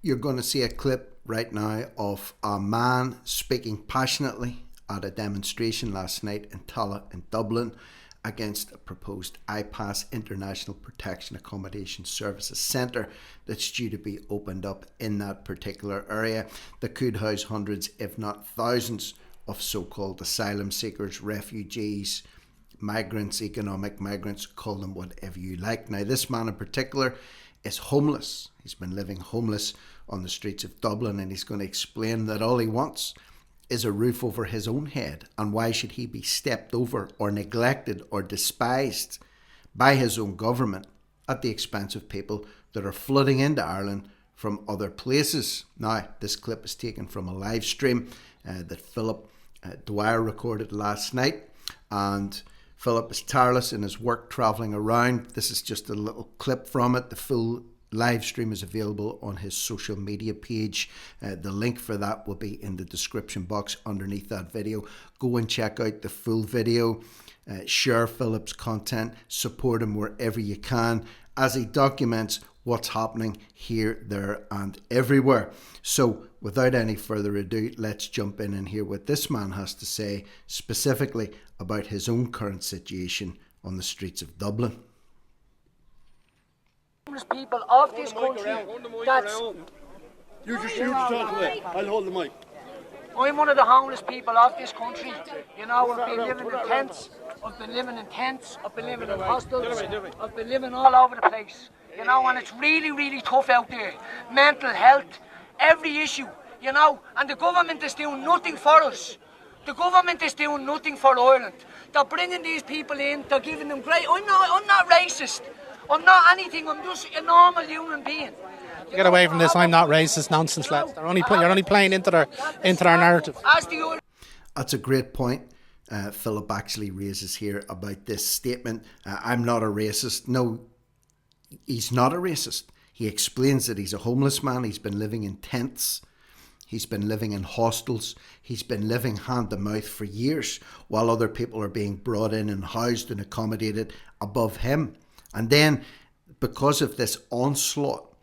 You're going to see a clip right now of a man speaking passionately at a demonstration last night in Tallaght in Dublin against a proposed IPAS, International Protection Accommodation Services Centre, that's due to be opened up in that particular area that could house hundreds, if not thousands, of so-called asylum seekers, refugees, migrants, economic migrants, call them whatever you like. Now, this man in particular is homeless. He's been living homeless on the streets of Dublin, and he's going to explain that all he wants is a roof over his own head. And why should he be stepped over or neglected or despised by his own government at the expense of people that are flooding into Ireland from other places? Now, this clip is taken from a live stream that Philip Dwyer recorded last night, and Philip is tireless in his work travelling around. This is just a little clip from it. The full live stream is available on his social media page. The link for that will be in the description box underneath that video. Go and check out the full video. Share Philip's content. Support him wherever you can as he documents what's happening here, there and everywhere. So without any further ado, let's jump in and hear what this man has to say specifically about his own current situation on the streets of Dublin. People of this country, that's... You just talk away. I'll hold the mic. I'm one of the homeless people of this country. You know, I've been living in tents, I've been living in hostels, I've been living all over the place. You know, and it's really, really tough out there. Mental health, every issue, you know, and the government is doing nothing for us. The government is doing nothing for Ireland. They're bringing these people in, they're giving them great... I'm not racist. I'm not anything, I'm just a normal human being. Get away from this "I'm not racist" nonsense, lads. You're only playing into their narrative. That's a great point Philip actually raises here about this statement. I'm not a racist. No, he's not a racist. He explains that he's a homeless man. He's been living in tents. He's been living in hostels. He's been living hand to mouth for years while other people are being brought in and housed and accommodated above him. And then, because of this onslaught,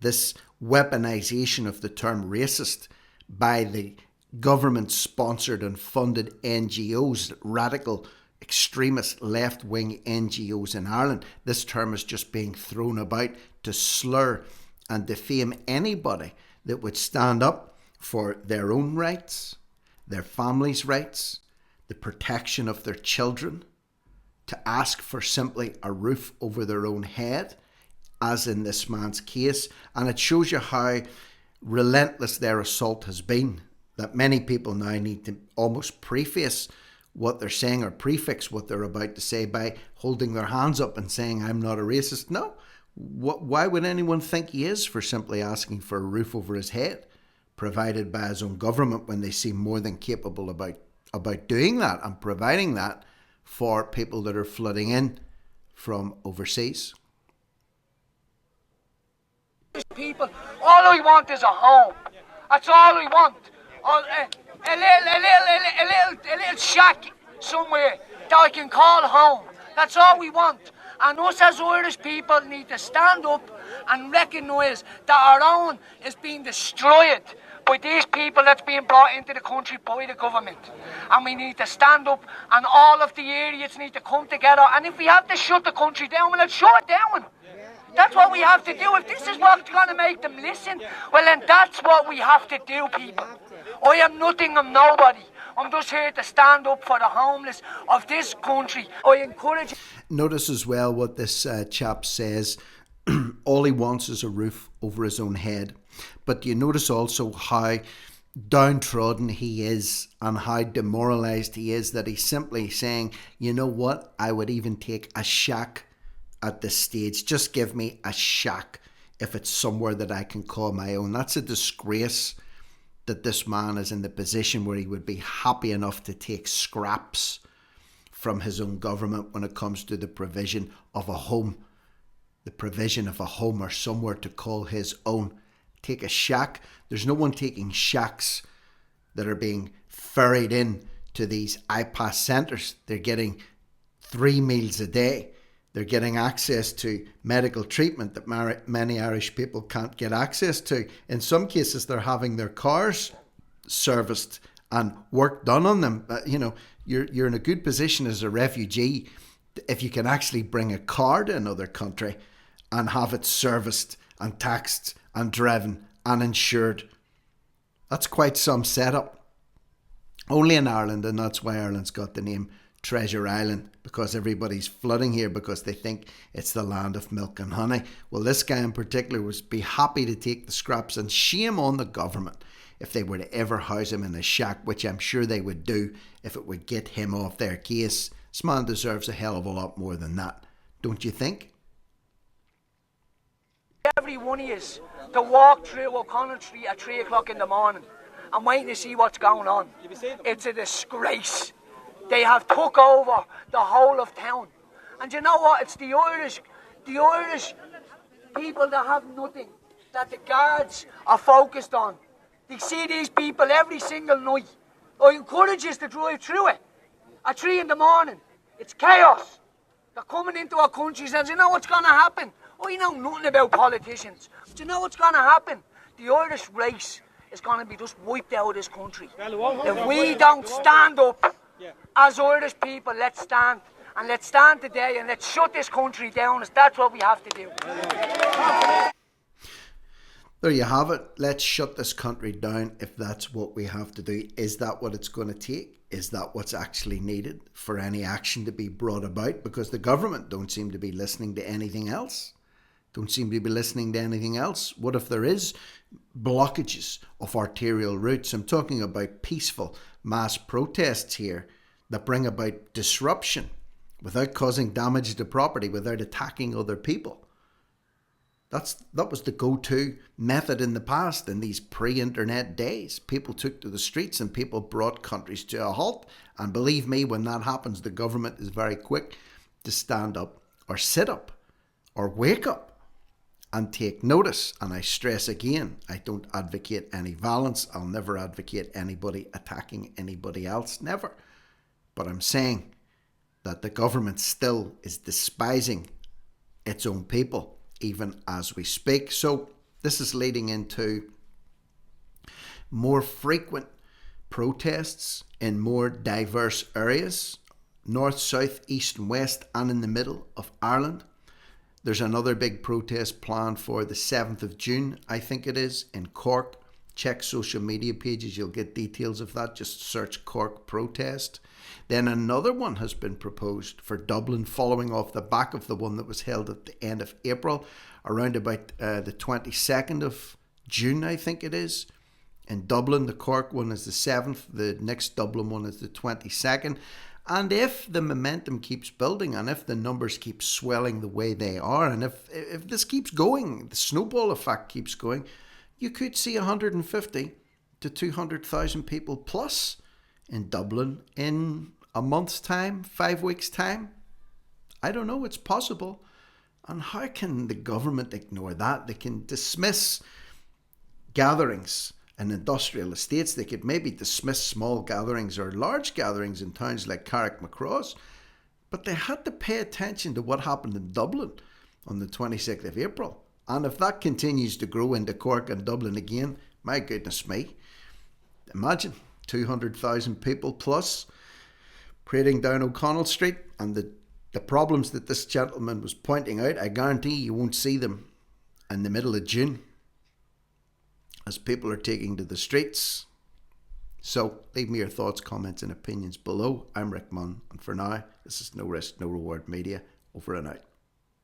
this weaponization of the term racist by the government-sponsored and funded NGOs, radical, extremist, left-wing NGOs in Ireland, this term is just being thrown about to slur and defame anybody that would stand up for their own rights, their families' rights, the protection of their children, to ask for simply a roof over their own head, as in this man's case. And it shows you how relentless their assault has been, that many people now need to almost preface what they're saying or prefix what they're about to say by holding their hands up and saying, I'm not a racist. No. Why would anyone think he is for simply asking for a roof over his head, provided by his own government, when they seem more than capable about doing that and providing that for people that are flooding in from overseas? People, all I want is a home. That's all I want. A little shack somewhere that I can call home. That's all we want. And us as Irish people need to stand up and recognise that our own is being destroyed by these people that's being brought into the country by the government. And we need to stand up, and all of the areas need to come together. And if we have to shut the country down, well, let's shut it down. That's what we have to do. If this is what's going to make them listen, well, then that's what we have to do, people. I am nothing, I'm nobody. I'm just here to stand up for the homeless of this country. I encourage... Notice as well what this chap says. All he wants is a roof over his own head. But do you notice also how downtrodden he is and how demoralised he is, that he's simply saying, you know what, I would even take a shack at this stage. Just give me a shack if it's somewhere that I can call my own. That's a disgrace that this man is in the position where he would be happy enough to take scraps from his own government when it comes to the provision of a home. The provision of a home or somewhere to call his own. Take a shack. There's no one taking shacks that are being ferried in to these IPAS centres. They're getting 3 meals a day. They're getting access to medical treatment that many Irish people can't get access to. In some cases, they're having their cars serviced and work done on them. You're in a good position as a refugee if you can actually bring a car to another country and have it serviced and taxed and driven and insured. That's quite some setup. Only in Ireland, and that's why Ireland's got the name Treasure Island, because everybody's flooding here because they think it's the land of milk and honey. Well, this guy in particular would be happy to take the scraps, and shame on the government if they were to ever house him in a shack, which I'm sure they would do if it would get him off their case. This man deserves a hell of a lot more than that, don't you think? Every one of us to walk through O'Connell Street at 3 o'clock in the morning and waiting to see what's going on. It's a disgrace. They have took over the whole of town. And you know what? It's the Irish people that have nothing, that the guards are focused on. They see these people every single night. I encourage you to drive through it at 3 in the morning. It's chaos. They're coming into our countries and you know what's going to happen? I know nothing about politicians. But you know what's going to happen? The Irish race is going to be just wiped out of this country. If we don't stand up as Irish people, let's stand. And let's stand today and let's shut this country down. That's what we have to do. There you have it. Let's shut this country down if that's what we have to do. Is that what it's going to take? Is that what's actually needed for any action to be brought about? Because the government don't seem to be listening to anything else. What if there is blockages of arterial routes? I'm talking about peaceful mass protests here that bring about disruption without causing damage to property, without attacking other people. That was the go-to method in the past, in these pre-internet days. People took to the streets and people brought countries to a halt. And believe me, when that happens, the government is very quick to stand up or sit up or wake up and take notice. And I stress again, I don't advocate any violence. I'll never advocate anybody attacking anybody else, never. But I'm saying that the government still is despising its own people, even as we speak. So this is leading into more frequent protests in more diverse areas, north, south, east and west, and in the middle of Ireland. There's another big protest planned for the 7th of June, I think it is, in Cork. Check social media pages, you'll get details of that. Just search Cork protest. Then another one has been proposed for Dublin, following off the back of the one that was held at the end of April, around about the 22nd of June, I think it is. In Dublin, the Cork one is the 7th, the next Dublin one is the 22nd. And if the momentum keeps building and if the numbers keep swelling the way they are, and if this keeps going, the snowball effect keeps going, you could see 150 to 200,000 people plus in Dublin in a month's time, 5 weeks' time. I don't know, it's possible. And how can the government ignore that? They can dismiss gatherings in industrial estates. They could maybe dismiss small gatherings or large gatherings in towns like Carrickmacross. But they had to pay attention to what happened in Dublin on the 26th of April. And if that continues to grow into Cork and Dublin again, my goodness me, imagine 200,000 people plus parading down O'Connell Street, and the problems that this gentleman was pointing out, I guarantee you won't see them in the middle of June as people are taking to the streets. So leave me your thoughts, comments and opinions below. I'm Rick Munn, and for now, this is No Risk, No Reward Media, over and out.